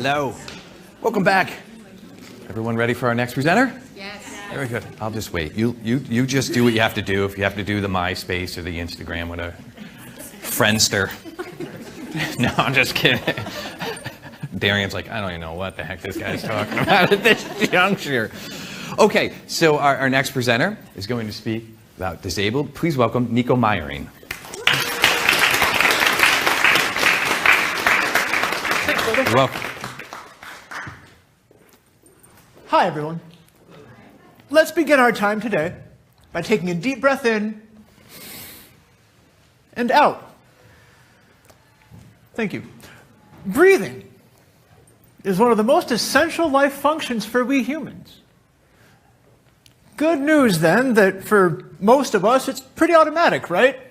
Hello. Welcome back. Everyone ready for our next presenter? Yes. Very good. I'll just wait. You just do what you have to do. If you have to do the MySpace or the Instagram, whatever. Friendster. No, I'm just kidding. Darian's like, I don't even know what the heck this guy's talking about at this juncture. Okay, so our next presenter is going to speak about disabled. Please welcome Nico Meyering. You're welcome. Hi, everyone. Let's begin our time today by taking a deep breath in and out. Thank you. Breathing is one of the most essential life functions for we humans. Good news, then, that for most of us, it's pretty automatic, right?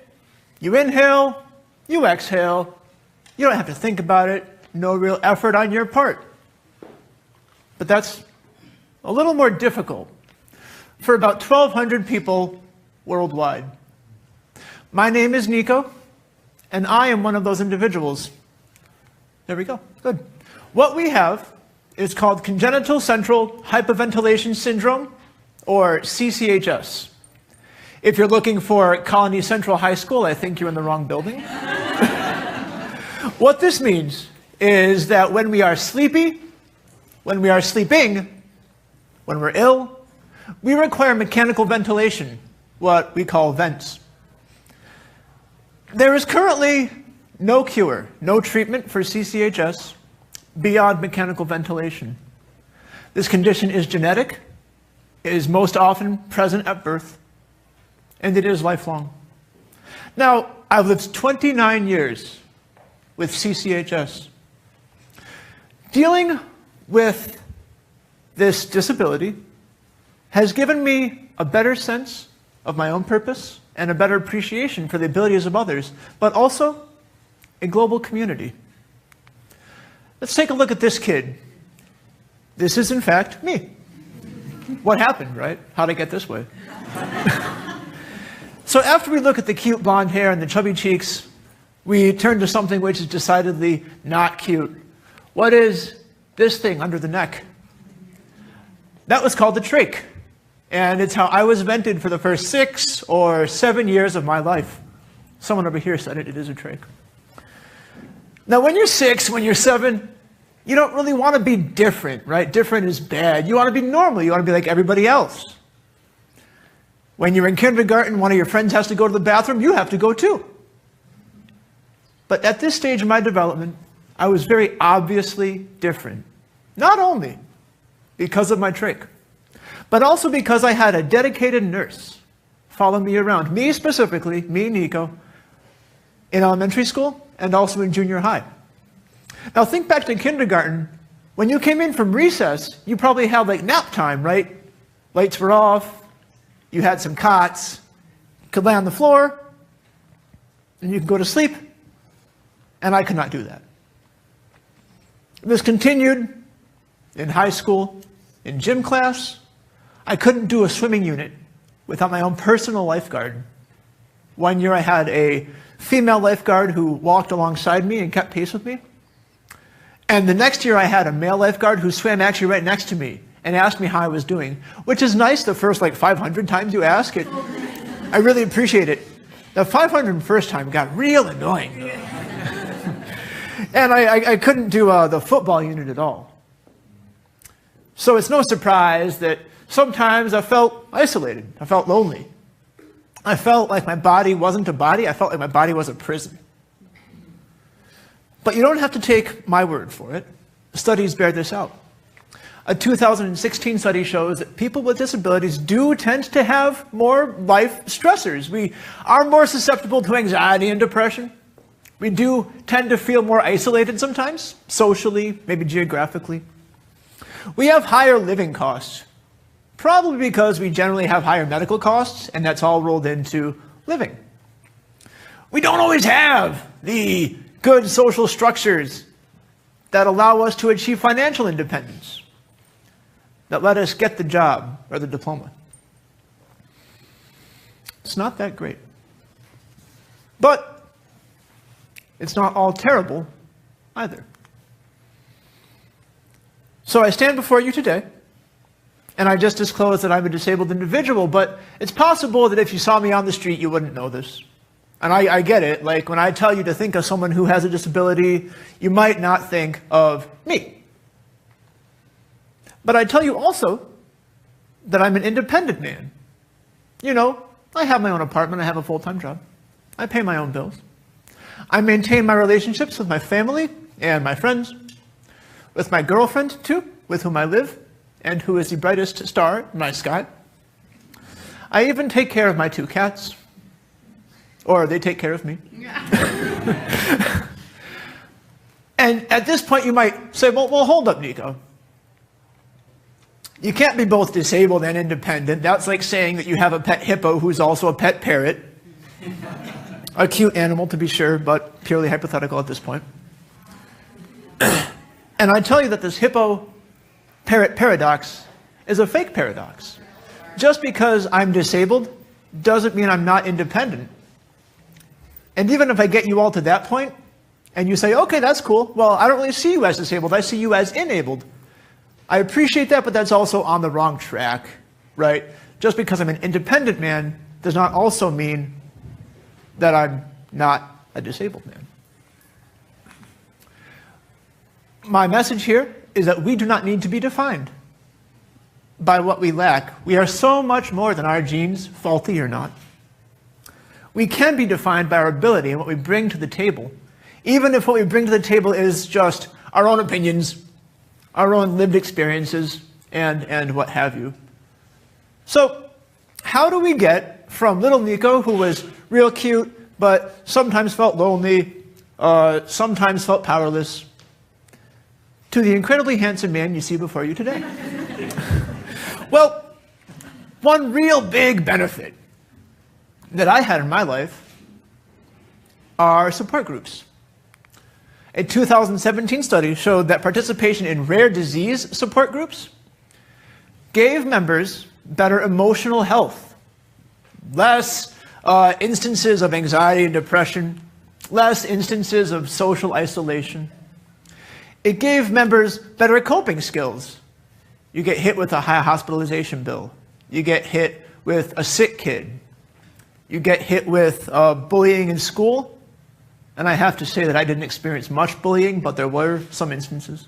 You inhale, you exhale, you don't have to think about it, no real effort on your part. But that's a little more difficult for about 1,200 people worldwide. My name is Nico, and I am one of those individuals. There we go. Good. What we have is called congenital central hyperventilation syndrome, or CCHS. If you're looking for Colony Central High School, I think you're in the wrong building. What this means is that when we are sleepy, when we are sleeping, when we're ill, we require mechanical ventilation, what we call vents. There is currently no cure, no treatment for CCHS beyond mechanical ventilation. This condition is genetic, it is most often present at birth, and it is lifelong. Now, I've lived 29 years with CCHS. Dealing with this disability has given me a better sense of my own purpose and a better appreciation for the abilities of others, but also a global community. Let's take a look at this kid. This is, in fact, me. What happened, right? How'd I get this way? So after we look at the cute blonde hair and the chubby cheeks, we turn to something which is decidedly not cute. What is this thing under the neck? That was called the trach, and it's how I was vented for the first 6 or 7 years of my life. Someone over here said it is a trach. Now, when you're 6, when you're 7, you don't really want to be different, right? Different is bad. You want to be normal. You want to be like everybody else. When you're in kindergarten, one of your friends has to go to the bathroom, you have to go too. But at this stage of my development, I was very obviously different. Not only because of my trach, but also because I had a dedicated nurse follow me around. Me specifically, me, Nico, in elementary school and also in junior high. Now think back to kindergarten. When you came in from recess, you probably had like nap time, right? Lights were off, you had some cots, you could lay on the floor, and you could go to sleep. And I could not do that. This continued in high school, in gym class. I couldn't do a swimming unit without my own personal lifeguard. One year I had a female lifeguard who walked alongside me and kept pace with me. And the next year I had a male lifeguard who swam actually right next to me and asked me how I was doing, which is nice the first like 500 times you ask it. I really appreciate it. The 501st time got real annoying. And I couldn't do the football unit at all. So it's no surprise that sometimes I felt isolated. I felt lonely. I felt like my body wasn't a body. I felt like my body was a prison. But you don't have to take my word for it. Studies bear this out. A 2016 study shows that people with disabilities do tend to have more life stressors. We are more susceptible to anxiety and depression. We do tend to feel more isolated sometimes, socially, maybe geographically. We have higher living costs, probably because we generally have higher medical costs, and that's all rolled into living. We don't always have the good social structures that allow us to achieve financial independence, that let us get the job or the diploma. It's not that great. But it's not all terrible either. So I stand before you today, and I just disclose that I'm a disabled individual, but it's possible that if you saw me on the street, you wouldn't know this. And I get it. Like, when I tell you to think of someone who has a disability, you might not think of me. But I tell you also that I'm an independent man. You know, I have my own apartment, I have a full-time job. I pay my own bills. I maintain my relationships with my family and my friends, with my girlfriend, too, with whom I live, and who is the brightest star in my sky. I even take care of my 2 cats. Or they take care of me. And at this point you might say, well, hold up, Nico. You can't be both disabled and independent. That's like saying that you have a pet hippo who's also a pet parrot. A cute animal, to be sure, but purely hypothetical at this point. And I tell you that this hippo-parrot paradox is a fake paradox. Just because I'm disabled doesn't mean I'm not independent. And even if I get you all to that point, and you say, okay, that's cool, well, I don't really see you as disabled, I see you as enabled. I appreciate that, but that's also on the wrong track, right? Just because I'm an independent man does not also mean that I'm not a disabled man. My message here is that we do not need to be defined by what we lack. We are so much more than our genes, faulty or not. We can be defined by our ability and what we bring to the table, even if what we bring to the table is just our own opinions, our own lived experiences, and what have you. So, how do we get from little Nico, who was real cute, but sometimes felt lonely, sometimes felt powerless, to the incredibly handsome man you see before you today? Well, one real big benefit that I had in my life are support groups. A 2017 study showed that participation in rare disease support groups gave members better emotional health, less instances of anxiety and depression, less instances of social isolation. It gave members better coping skills. You get hit with a high hospitalization bill. You get hit with a sick kid. You get hit with bullying in school. And I have to say that I didn't experience much bullying, but there were some instances.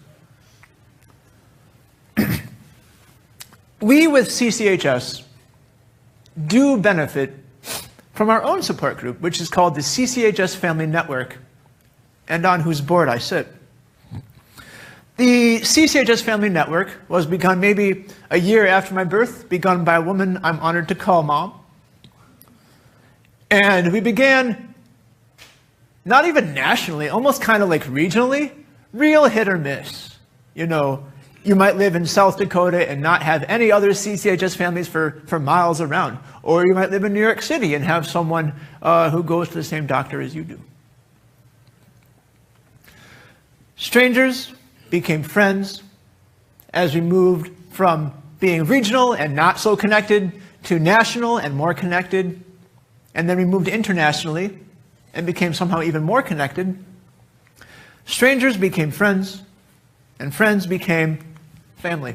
We with CCHS do benefit from our own support group, which is called the CCHS Family Network, and on whose board I sit. The CCHS Family Network was begun maybe a year after my birth, begun by a woman I'm honored to call Mom. And we began, not even nationally, almost kind of like regionally, real hit or miss. You know, you might live in South Dakota and not have any other CCHS families for miles around. Or you might live in New York City and have someone who goes to the same doctor as you do. Strangers became friends as we moved from being regional and not so connected to national and more connected. And then we moved internationally and became somehow even more connected. Strangers became friends, and friends became family.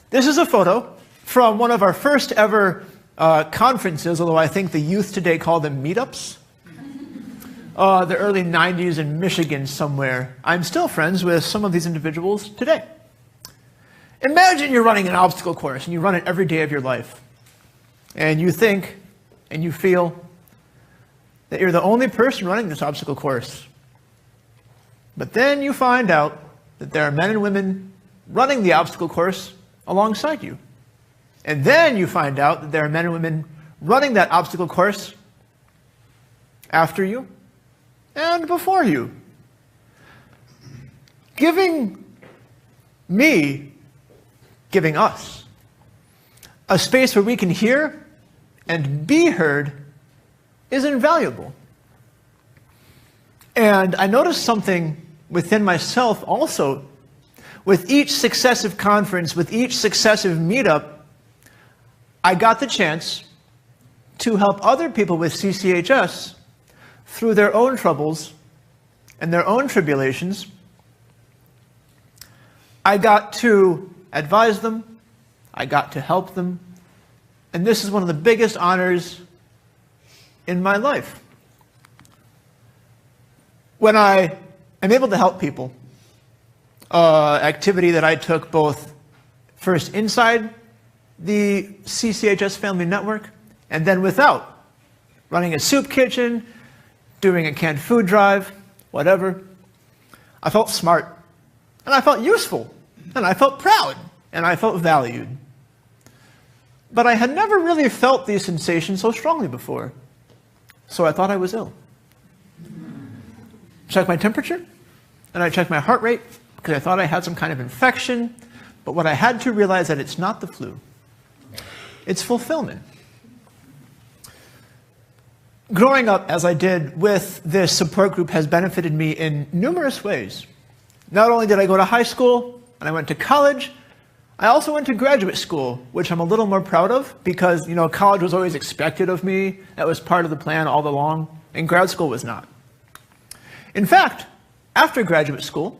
This is a photo from one of our first ever conferences, although I think the youth today call them meetups. The early 90s in Michigan somewhere. I'm still friends with some of these individuals today. Imagine you're running an obstacle course and you run it every day of your life. And you think and you feel that you're the only person running this obstacle course. But then you find out that there are men and women running the obstacle course alongside you. And then you find out that there are men and women running that obstacle course after you and before you. Giving us a space where we can hear and be heard is invaluable. And I noticed something within myself also. With each successive conference, with each successive meetup, I got the chance to help other people with CCHS through their own troubles and their own tribulations I got to advise them, I got to help them, and this is one of the biggest honors in my life. When I am able to help people, activity that I took both first inside the CCHS Family Network and then without, running a soup kitchen, doing a canned food drive, whatever, I felt smart, and I felt useful, and I felt proud, and I felt valued. But I had never really felt these sensations so strongly before, so I thought I was ill. Checked my temperature, and I checked my heart rate, because I thought I had some kind of infection, but what I had to realize that it's not the flu. It's fulfillment. Growing up, as I did with this support group, has benefited me in numerous ways. Not only did I go to high school, and I went to college, I also went to graduate school, which I'm a little more proud of, because, you know, college was always expected of me. That was part of the plan all along, and grad school was not. In fact, after graduate school,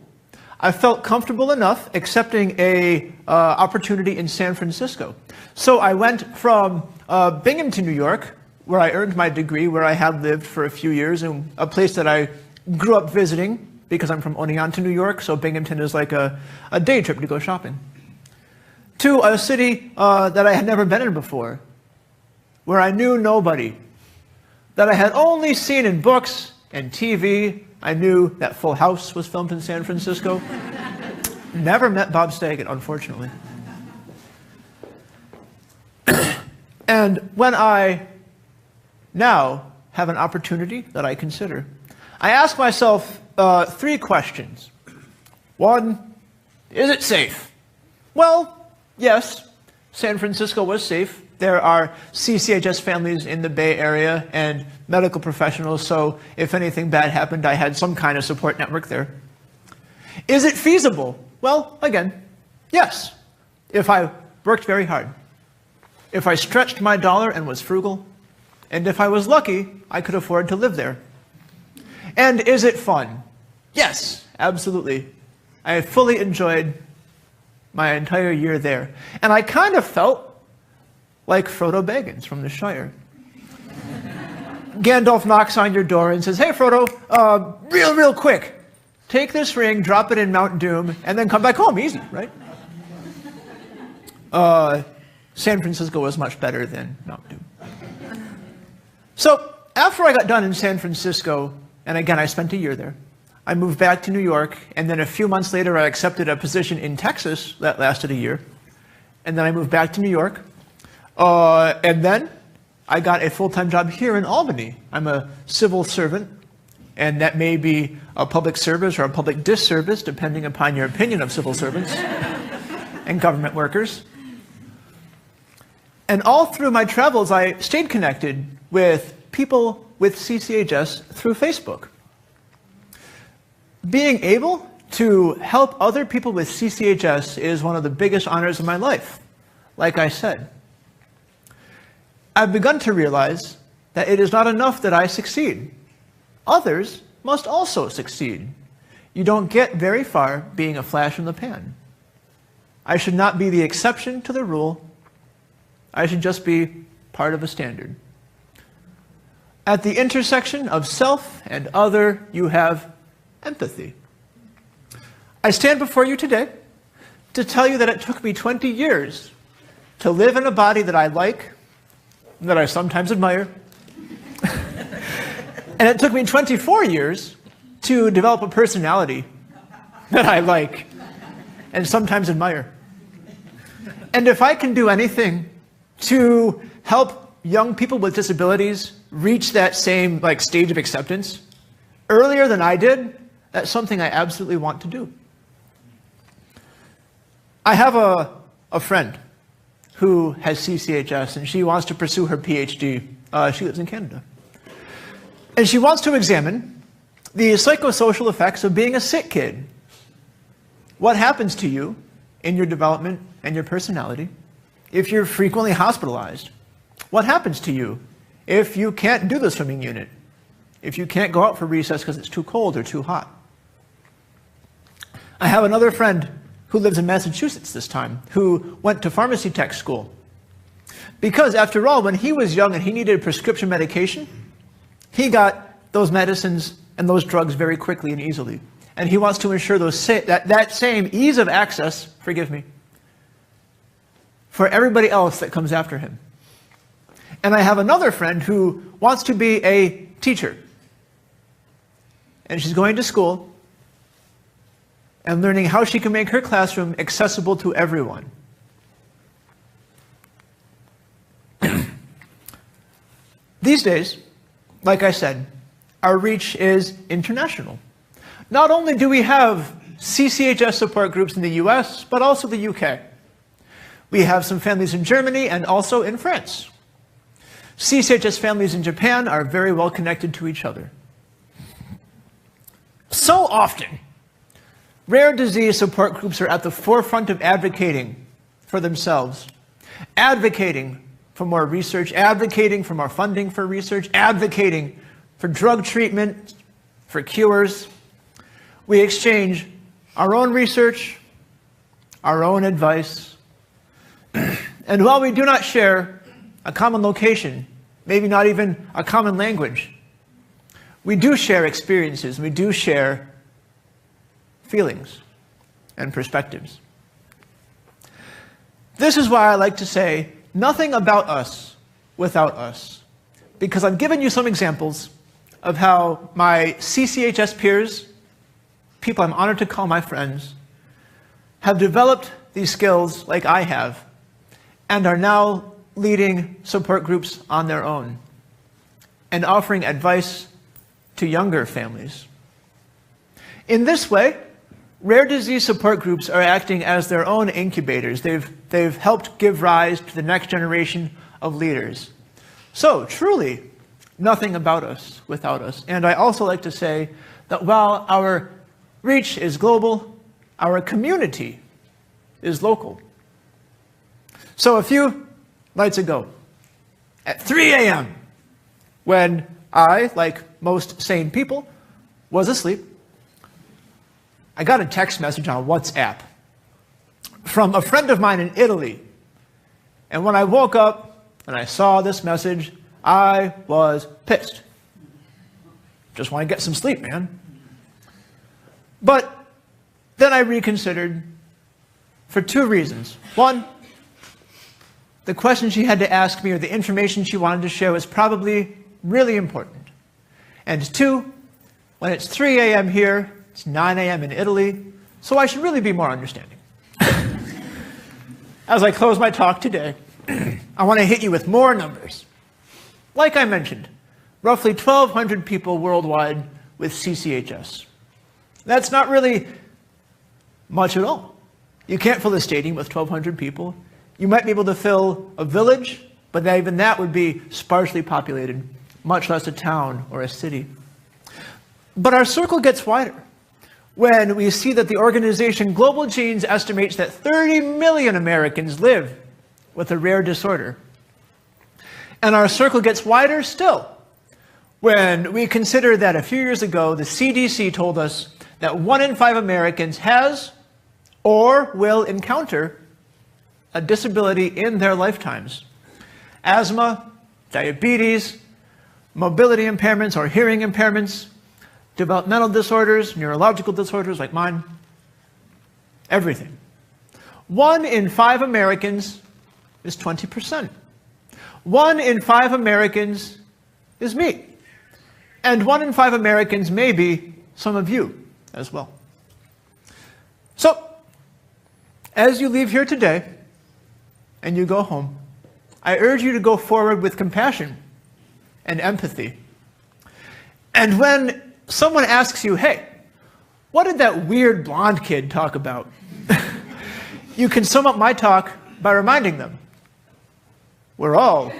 I felt comfortable enough accepting a opportunity in San Francisco. So I went from Binghamton, New York, where I earned my degree, where I had lived for a few years, and a place that I grew up visiting, because I'm from Oneonta, New York, so Binghamton is like a day trip to go shopping, to a city that I had never been in before, where I knew nobody, that I had only seen in books and TV. I knew that Full House was filmed in San Francisco. Never met Bob Saget, unfortunately. And when I now have an opportunity that I consider, I ask myself 3 questions. 1, is it safe? Well, yes, San Francisco was safe. There are CCHS families in the Bay Area and medical professionals, so if anything bad happened, I had some kind of support network there. Is it feasible? Well, again, yes, if I worked very hard, if I stretched my dollar and was frugal, and if I was lucky, I could afford to live there. And is it fun? Yes, absolutely. I fully enjoyed my entire year there. And I kind of felt like Frodo Baggins from the Shire. Gandalf knocks on your door and says, "Hey, Frodo, real quick, take this ring, drop it in Mount Doom, and then come back home." Easy, right? San Francisco was much better than Mount Doom. So after I got done in San Francisco, and again, I spent a year there, I moved back to New York, and then a few months later, I accepted a position in Texas that lasted a year. And then I moved back to New York, and then I got a full-time job here in Albany. I'm a civil servant, and that may be a public service or a public disservice, depending upon your opinion of civil servants and government workers. And all through my travels, I stayed connected with people with CCHS through Facebook. Being able to help other people with CCHS is one of the biggest honors of my life, like I said. I've begun to realize that it is not enough that I succeed. Others must also succeed. You don't get very far being a flash in the pan. I should not be the exception to the rule. I should just be part of a standard. At the intersection of self and other, you have empathy. I stand before you today to tell you that it took me 20 years to live in a body that I like, that I sometimes admire, and it took me 24 years to develop a personality that I like and sometimes admire. And if I can do anything to help young people with disabilities reach that same stage of acceptance earlier than I did, that's something I absolutely want to do. I have a friend who has CCHS, and she wants to pursue her PhD. She lives in Canada. And she wants to examine the psychosocial effects of being a sick kid. What happens to you in your development and your personality if you're frequently hospitalized? What happens to you if you can't do the swimming unit? If you can't go out for recess because it's too cold or too hot? I have another friend who lives in Massachusetts this time, who went to pharmacy tech school. Because after all, when he was young and he needed prescription medication, he got those medicines and those drugs very quickly and easily. And he wants to ensure that same ease of access, forgive me, for everybody else that comes after him. And I have another friend who wants to be a teacher. And she's going to school and learning how she can make her classroom accessible to everyone. These days, like I said, our reach is international. Not only do we have CCHS support groups in the US, but also the UK. We have some families in Germany and also in France. CCHS families in Japan are very well connected to each other. So often, rare disease support groups are at the forefront of advocating for themselves, advocating for more research, advocating for more funding for research, advocating for drug treatment, for cures. We exchange our own research, our own advice, and while we do not share a common location, maybe not even a common language, we do share experiences, we do share feelings and perspectives. This is why I like to say, nothing about us without us, because I've given you some examples of how my CCHS peers, people I'm honored to call my friends, have developed these skills like I have, and are now leading support groups on their own, and offering advice to younger families. In this way, rare disease support groups are acting as their own incubators. They've helped give rise to the next generation of leaders. So, truly, nothing about us without us. And I also like to say that while our reach is global, our community is local. So a few nights ago, at 3 a.m., when I, like most sane people, was asleep, I got a text message on WhatsApp from a friend of mine in Italy. And when I woke up and I saw this message, I was pissed. Just want to get some sleep, man. But then I reconsidered for two reasons. One, the question she had to ask me or the information she wanted to share was probably really important. And two, when it's 3 a.m. here, it's 9 a.m. in Italy, so I should really be more understanding. As I close my talk today, I want to hit you with more numbers. Like I mentioned, roughly 1,200 people worldwide with CCHS. That's not really much at all. You can't fill a stadium with 1,200 people. You might be able to fill a village, but even that would be sparsely populated, much less a town or a city. But our circle gets wider when we see that the organization Global Genes estimates that 30 million Americans live with a rare disorder. And our circle gets wider still when we consider that a few years ago, the CDC told us that 1 in 5 Americans has or will encounter a disability in their lifetimes. Asthma, diabetes, mobility impairments or hearing impairments, developmental disorders, neurological disorders like mine, everything. 1 in 5 Americans is 20%. 1 in 5 Americans is me. And 1 in 5 Americans may be some of you as well. So, as you leave here today and you go home, I urge you to go forward with compassion and empathy. And when someone asks you, hey, what did that weird blonde kid talk about? You can sum up my talk by reminding them, we're all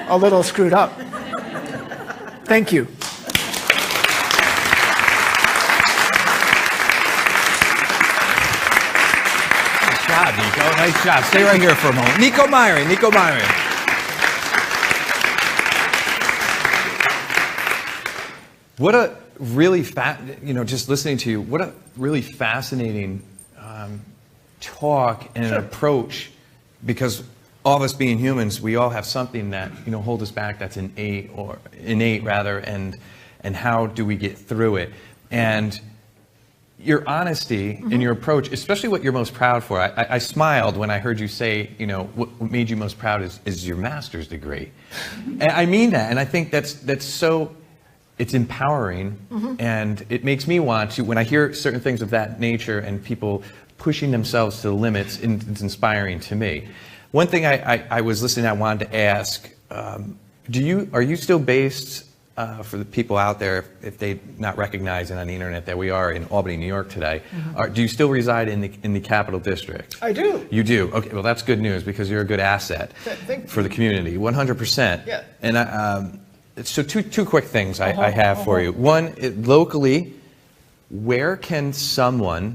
a little screwed up. Thank you. Nice job, Nico. Nice job. Stay right here for a moment. Nico Meyering. Nico Meyering. What a really just listening to you, what a really fascinating talk and an approach, because all of us being humans, we all have something that, you know, hold us back, that's innate rather, and how do we get through it? And your honesty in your approach, especially what you're most proud for. I smiled when I heard you say, you know, what made you most proud is your master's degree. And I mean that, and I think that's so, it's empowering, and it makes me want to, when I hear certain things of that nature and people pushing themselves to the limits, it's inspiring to me. One thing I was listening, I wanted to ask, are you still based, for the people out there, if they not recognizing on the internet that we are in Albany, New York today, do you still reside in the Capital District? I do. You do? Okay, well that's good news because you're a good asset for the community, 100%. Yeah. And so two quick things I have for you. One, locally, where can sometimes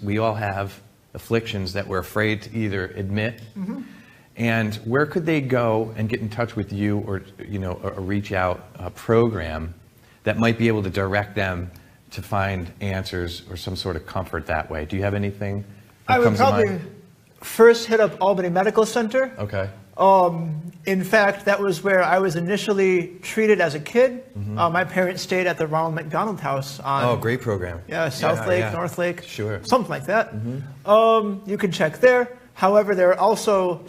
we all have afflictions that we're afraid to either admit, and where could they go and get in touch with you, or, you know, a reach out program that might be able to direct them to find answers or some sort of comfort that way? Do you have anything that I would comes to probably mind? first hit up Albany Medical Center. Okay. In fact, that was where I was initially treated as a kid. My parents stayed at the Ronald McDonald House on Great program. South Lake, North Lake, Sure. something like that. You can check there. However, there are also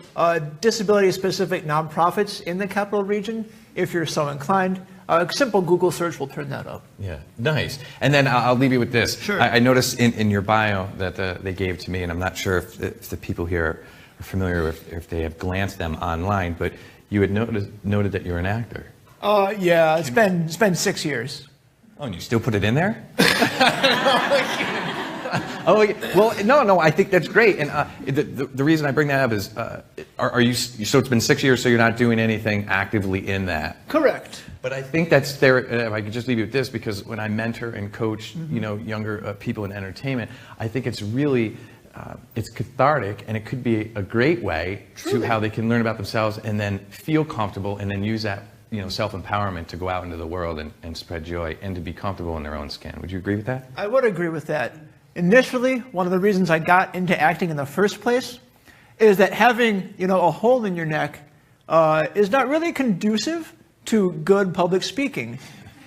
disability-specific nonprofits in the Capital Region, if you're so inclined. A simple Google search will turn that up. Yeah, nice. And then I'll leave you with this. Sure. I noticed in your bio that they gave to me, and I'm not sure if the people here are familiar with, if they have glanced them online, but you had noted that you're an actor. Yeah, it's been 6 years. Oh, and you still put it in there? Oh, well, no, I think that's great. And the reason I bring that up is, are you, so it's been 6 years, so you're not doing anything actively in that? Correct. But I think that's there, if I could just leave you with this, because when I mentor and coach, you know, younger people in entertainment, I think it's really, it's cathartic, and it could be a great way to how they can learn about themselves and then feel comfortable and then use that, you know, self-empowerment to go out into the world and spread joy and to be comfortable in their own skin. Would you agree with that? I would agree with that. Initially, one of the reasons I got into acting in the first place is that having, you know, a hole in your neck is not really conducive to good public speaking.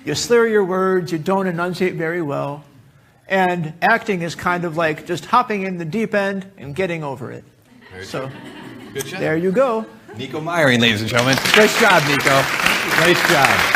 You slur your words, you don't enunciate very well, and acting is kind of like just hopping in the deep end and getting over it. So, good job. there you go. Nico Meyering, ladies and gentlemen. Nice job, Nico. Nice job.